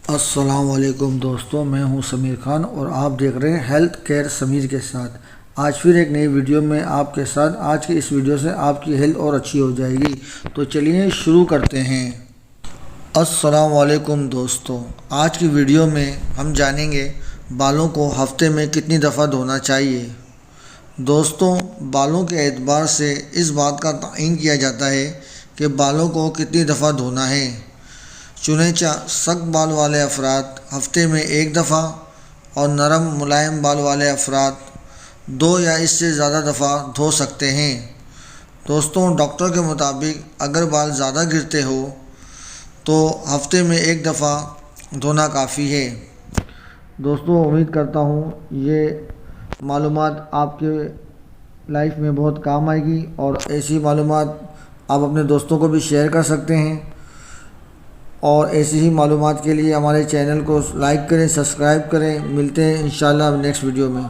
السلام علیکم دوستوں، میں ہوں سمیر خان اور آپ دیکھ رہے ہیں ہیلتھ کیئر سمیر کے ساتھ۔ آج پھر ایک نئی ویڈیو میں آپ کے ساتھ۔ آج کی اس ویڈیو سے آپ کی ہیلتھ اور اچھی ہو جائے گی، تو چلیے شروع کرتے ہیں۔ السلام علیکم دوستوں، آج کی ویڈیو میں ہم جانیں گے بالوں کو ہفتے میں کتنی دفعہ دھونا چاہیے۔ دوستوں، بالوں کے اعتبار سے اس بات کا تعین کیا جاتا ہے کہ بالوں کو کتنی دفعہ دھونا ہے۔ چنانچہ سخت بال والے افراد ہفتے میں ایک دفعہ اور نرم ملائم بال والے افراد 2 یا اس سے زیادہ دفعہ دھو سکتے ہیں۔ دوستوں، ڈاکٹر کے مطابق اگر بال زیادہ گرتے ہو تو ہفتے میں ایک دفعہ دھونا کافی ہے۔ دوستوں، امید کرتا ہوں یہ معلومات آپ کے لائف میں بہت کام آئے گی، اور ایسی معلومات آپ اپنے دوستوں کو بھی شیئر کر سکتے ہیں۔ اور ایسی ہی معلومات کے لیے ہمارے چینل کو لائک کریں، سبسکرائب کریں۔ ملتے ہیں انشاءاللہ نیکسٹ ویڈیو میں۔